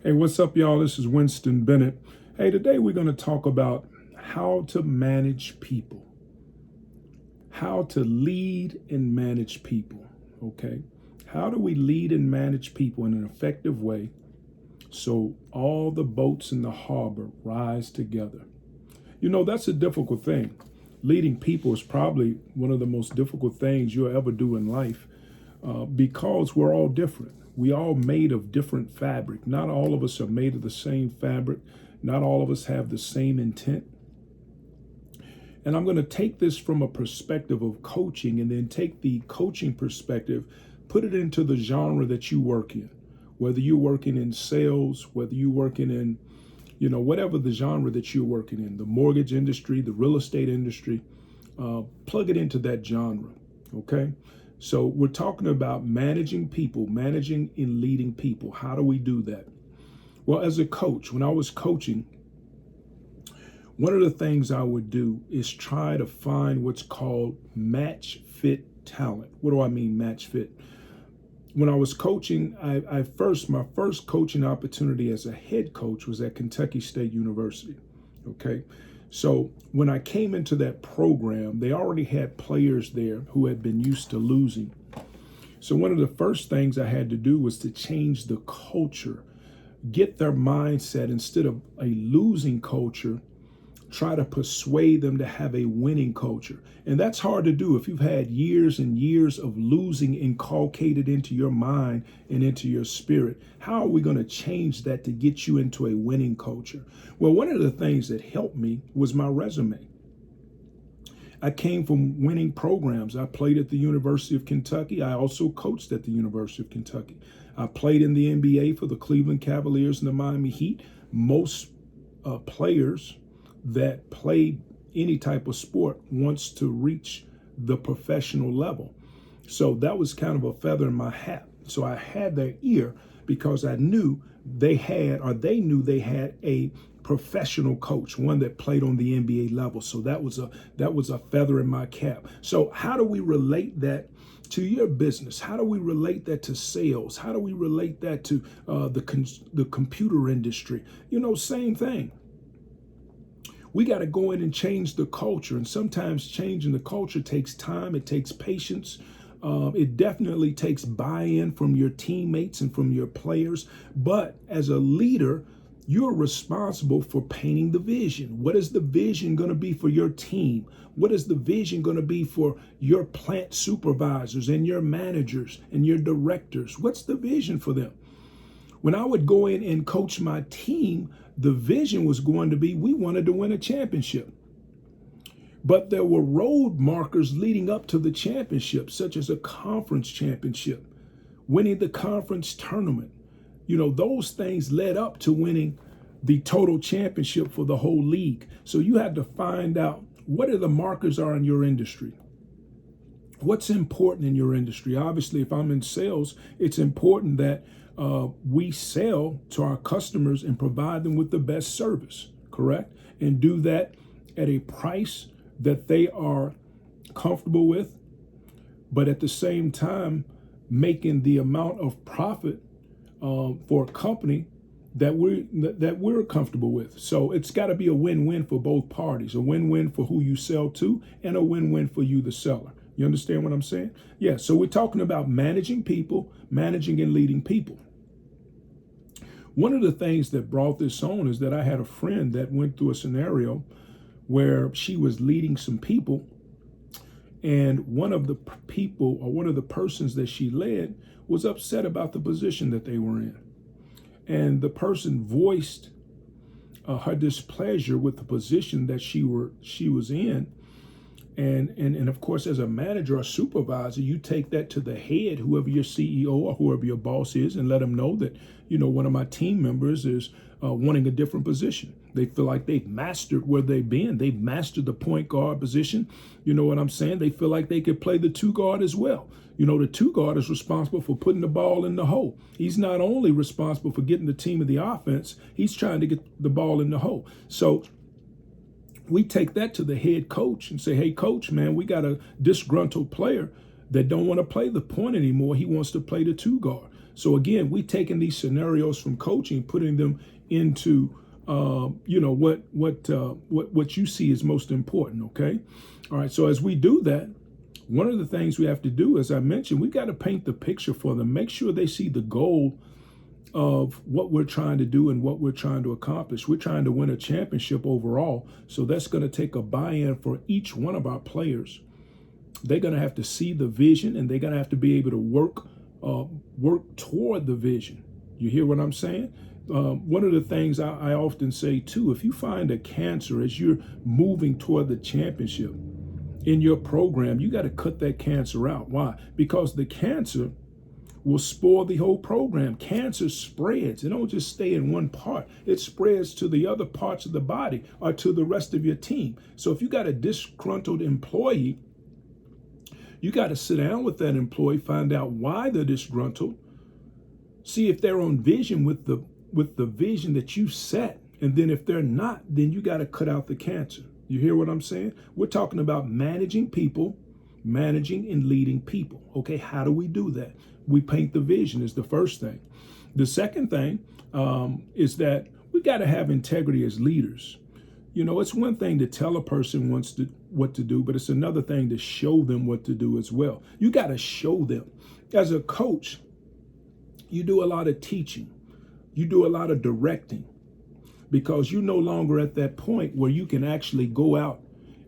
Hey, what's up, y'all? This is Winston Bennett. Hey, today we're going to talk about how to manage people, how to lead and manage people. Okay. How do we lead and manage people in an effective way so all the boats in the harbor rise together? You know, that's a difficult thing. Leading people is probably one of the most difficult things you'll ever do in life because we're all different. We all made of different fabric. Not all of us are made of the same fabric. Not all of us have the same intent. And I'm going to take this from a perspective of coaching and then take the coaching perspective, put it into the genre that you work in. Whether you're working in sales, whether you're working in, whatever the genre that you're working in, the mortgage industry, the real estate industry, plug it into that genre, okay? So we're talking about managing people, managing and leading people. How do we do that? Well, as a coach, when I was coaching, one of the things I would do is try to find what's called match fit talent. What do I mean match fit? When I was coaching, my first coaching opportunity as a head coach was at Kentucky State University. Okay. So when I came into that program, they already had players there who had been used to losing. So one of the first things I had to do was to change the culture, get their mindset instead of a losing culture, try to persuade them to have a winning culture. And that's hard to do if you've had years and years of losing inculcated into your mind and into your spirit. How are we going to change that to get you into a winning culture? Well, one of the things that helped me was my resume. I came from winning programs. I played at the University of Kentucky. I also coached at the University of Kentucky. I played in the NBA for the Cleveland Cavaliers and the Miami Heat. Most players that play any type of sport wants to reach the professional level. So that was kind of a feather in my hat. So I had their ear because I knew they knew they had a professional coach, one that played on the NBA level. So that was a feather in my cap. So how do we relate that to your business? How do we relate that to sales? How do we relate that to the computer industry? Same thing. We got to go in and change the culture. And sometimes changing the culture takes time. It takes patience. It definitely takes buy-in from your teammates and from your players. But as a leader, you're responsible for painting the vision. What is the vision going to be for your team? What is the vision going to be for your plant supervisors and your managers and your directors? What's the vision for them? When I would go in and coach my team, the vision was going to be we wanted to win a championship. But there were road markers leading up to the championship, such as a conference championship, winning the conference tournament. Those things led up to winning the total championship for the whole league. So you had to find out what are the markers are in your industry. What's important in your industry? Obviously, if I'm in sales, it's important that we sell to our customers and provide them with the best service, correct? And do that at a price that they are comfortable with, but at the same time, making the amount of profit for a company that we're comfortable with. So it's got to be a win-win for both parties, a win-win for who you sell to and a win-win for you, the seller. You understand what I'm saying? Yeah, so we're talking about managing people, managing and leading people. One of the things that brought this on is that I had a friend that went through a scenario where she was leading some people, and one of the people or one of the persons that she led was upset about the position that they were in. And the person voiced her displeasure with the position that she was in. And of course, as a manager or supervisor, you take that to the head, whoever your CEO or whoever your boss is, and let them know that, one of my team members is wanting a different position. They feel like they've mastered where they've been. They've mastered the point guard position. You know what I'm saying? They feel like they could play the two guard as well. The two guard is responsible for putting the ball in the hole. He's not only responsible for getting the team of the offense, he's trying to get the ball in the hole. So we take that to the head coach and say, hey, coach, man, we got a disgruntled player that don't want to play the point anymore. He wants to play the two guard. So again, we taking these scenarios from coaching, putting them into what you see is most important. Okay, all right. So as we do that, one of the things we have to do, as I mentioned, we got to paint the picture for them. Make sure they see the goal of what we're trying to do and what we're trying to accomplish. We're trying to win a championship overall. So that's going to take a buy-in for each one of our players. They're going to have to see the vision, and they're going to have to be able to work toward the vision. You hear what I'm saying? One of the things I often say too, if you find a cancer as you're moving toward the championship in your program, you got to cut that cancer out. Why? Because the cancer will spoil the whole program. Cancer spreads. It don't just stay in one part. It spreads to the other parts of the body or to the rest of your team. So if you got a disgruntled employee, you got to sit down with that employee, find out why they're disgruntled, see if they're on vision with the vision that you set. And then if they're not, then you got to cut out the cancer. You hear what I'm saying? We're talking about managing people, managing and leading people. Okay, how do we do that? We paint the vision is the first thing. The second thing is that we got to have integrity as leaders. You know, it's one thing to tell a person what to do, but it's another thing to show them what to do as well. You got to show them. As a coach, you do a lot of teaching. You do a lot of directing, because you're no longer at that point where you can actually go out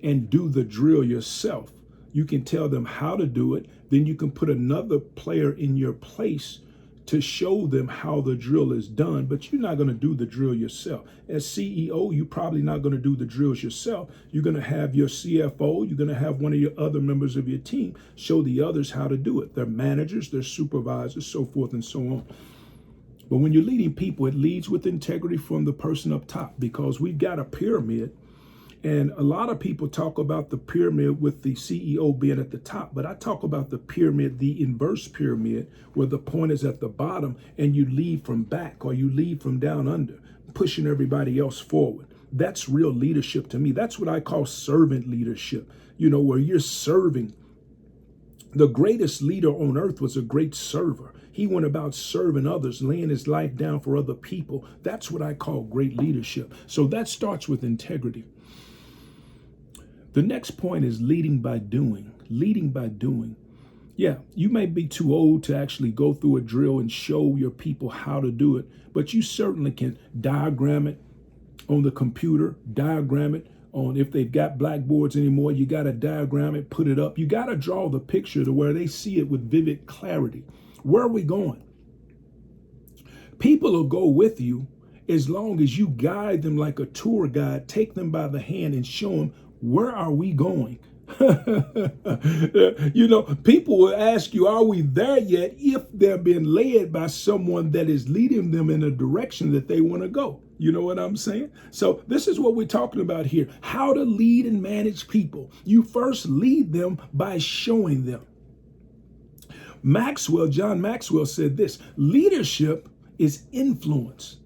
and do the drill yourself. You can tell them how to do it. Then you can put another player in your place to show them how the drill is done, but you're not going to do the drill yourself. As CEO, you're probably not going to do the drills yourself. You're going to have your CFO, you're going to have one of your other members of your team show the others how to do it. They're managers, they're supervisors, so forth and so on. But when you're leading people, it leads with integrity from the person up top, because we've got a pyramid. And a lot of people talk about the pyramid with the CEO being at the top, but I talk about the pyramid, the inverse pyramid, where the point is at the bottom and you lead from back, or you lead from down under, pushing everybody else forward. That's real leadership to me. That's what I call servant leadership, where you're serving. The greatest leader on earth was a great server. He went about serving others, laying his life down for other people. That's what I call great leadership. So that starts with integrity. The next point is leading by doing. Leading by doing. Yeah, you may be too old to actually go through a drill and show your people how to do it, but you certainly can diagram it on the computer, diagram it on, if they've got blackboards anymore, you got to diagram it, put it up. You got to draw the picture to where they see it with vivid clarity. Where are we going? People will go with you as long as you guide them like a tour guide, take them by the hand and show them, where are we going? People will ask you, are we there yet, if they're being led by someone that is leading them in a direction that they want to go. You know what I'm saying? So this is what we're talking about here. How to lead and manage people. You first lead them by showing them. John Maxwell said this: leadership is influence.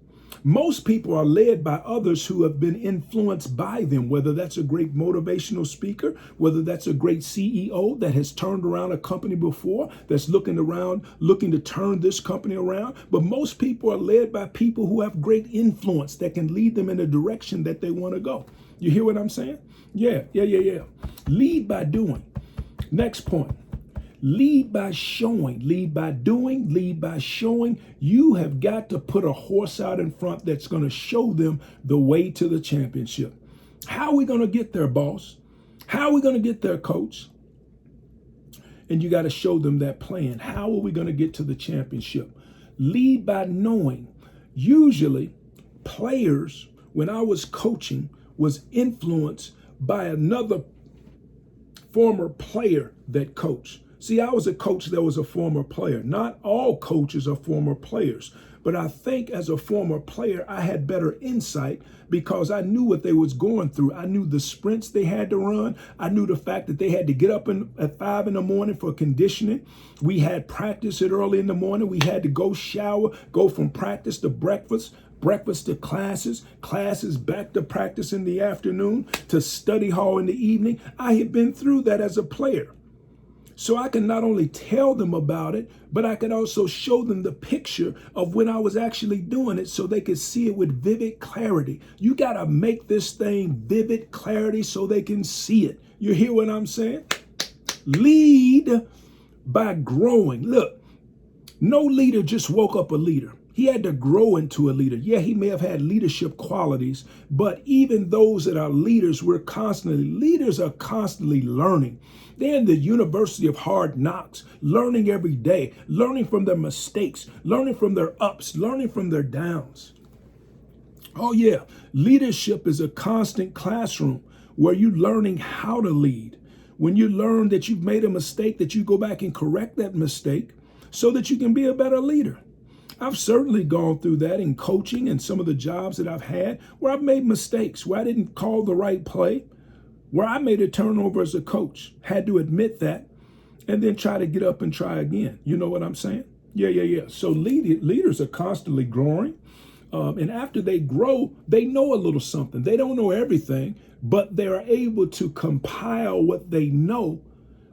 Most people are led by others who have been influenced by them, whether that's a great motivational speaker, whether that's a great CEO that has turned around a company before, that's looking to turn this company around. But most people are led by people who have great influence that can lead them in a direction that they want to go. You hear what I'm saying? Yeah. Lead by doing. Next point. Lead by showing, lead by doing, lead by showing. You have got to put a horse out in front that's going to show them the way to the championship. How are we going to get there, boss? How are we going to get there, coach? And you got to show them that plan. How are we going to get to the championship? Lead by knowing. Usually, players, when I was coaching, was influenced by another former player that coached. See, I was a coach that was a former player. Not all coaches are former players, but I think as a former player, I had better insight because I knew what they was going through. I knew the sprints they had to run. I knew the fact that they had to get up at 5 a.m. for conditioning. We had practice at early in the morning. We had to go shower, go from practice to breakfast to classes back to practice in the afternoon, to study hall in the evening. I had been through that as a player. So I can not only tell them about it, but I can also show them the picture of when I was actually doing it so they could see it with vivid clarity. You got to make this thing vivid clarity so they can see it. You hear what I'm saying? Lead by growing. Look, no leader just woke up a leader. He had to grow into a leader. Yeah, he may have had leadership qualities, but even those that are leaders, leaders are constantly learning. They're in the University of Hard Knocks, learning every day, learning from their mistakes, learning from their ups, learning from their downs. Oh yeah, leadership is a constant classroom where you're learning how to lead. When you learn that you've made a mistake, that you go back and correct that mistake so that you can be a better leader. I've certainly gone through that in coaching and some of the jobs that I've had where I've made mistakes, where I didn't call the right play, where I made a turnover as a coach, had to admit that, and then try to get up and try again. You know what I'm saying? Yeah. So leaders are constantly growing. And after they grow, they know a little something. They don't know everything, but they're able to compile what they know,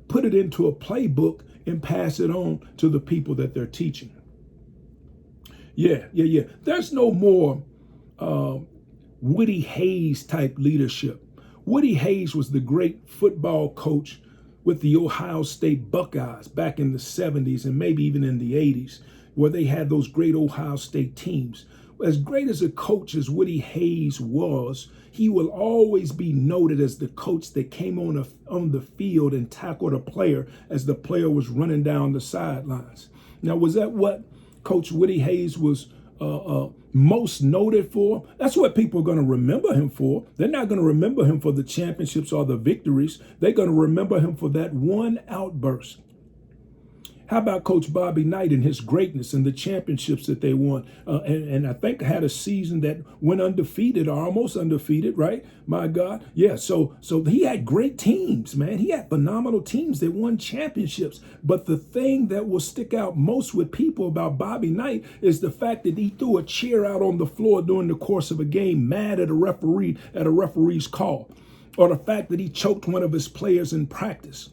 put it into a playbook, and pass it on to the people that they're teaching. Yeah. There's no more Woody Hayes type leadership. Woody Hayes was the great football coach with the Ohio State Buckeyes back in the 70s and maybe even in the 80s, where they had those great Ohio State teams. As great as a coach as Woody Hayes was, he will always be noted as the coach that came on the field and tackled a player as the player was running down the sidelines. Now, was that what Coach Woody Hayes was most noted for? That's what people are going to remember him for. They're not going to remember him for the championships or the victories. They're going to remember him for that one outburst. How about Coach Bobby Knight and his greatness and the championships that they won? And I think had a season that went undefeated or almost undefeated, right? My God. Yeah, so he had great teams, man. He had phenomenal teams that won championships. But the thing that will stick out most with people about Bobby Knight is the fact that he threw a chair out on the floor during the course of a game, mad at a referee's call, or the fact that he choked one of his players in practice.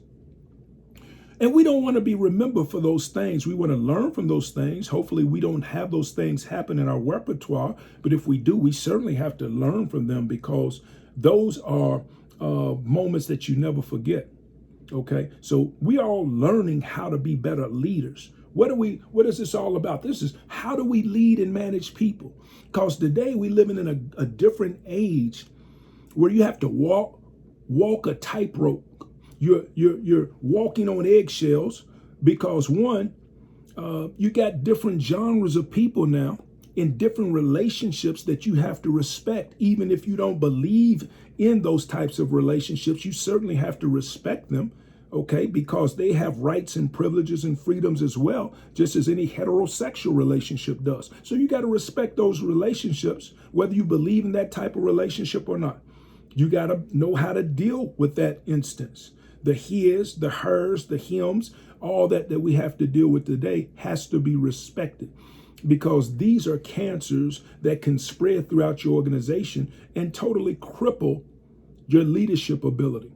And we don't want to be remembered for those things. We want to learn from those things. Hopefully we don't have those things happen in our repertoire. But if we do, we certainly have to learn from them, because those are moments that you never forget. Okay, so we are all learning how to be better leaders. What is this all about? This is how do we lead and manage people? Because today we living in a different age where you have to walk a tightrope. You're walking on eggshells because one, you got different genres of people now in different relationships that you have to respect. Even if you don't believe in those types of relationships, you certainly have to respect them, okay? Because they have rights and privileges and freedoms as well, just as any heterosexual relationship does. So you got to respect those relationships, whether you believe in that type of relationship or not. You got to know how to deal with that instance. The his, the hers, the hims, all that we have to deal with today has to be respected, because these are cancers that can spread throughout your organization and totally cripple your leadership ability.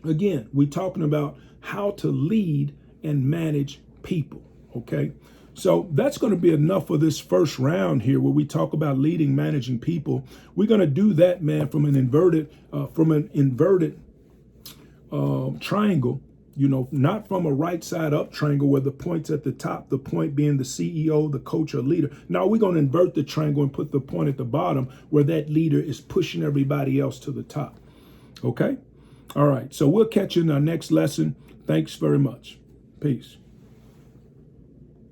Again, we're talking about how to lead and manage people, okay? So that's going to be enough for this first round here, where we talk about leading, managing people. We're going to do that, man, from an inverted triangle, not from a right side up triangle where the point's at the top, the point being the CEO, the coach or leader. Now we're going to invert the triangle and put the point at the bottom where that leader is pushing everybody else to the top. Okay? All right. So we'll catch you in our next lesson. Thanks very much. Peace.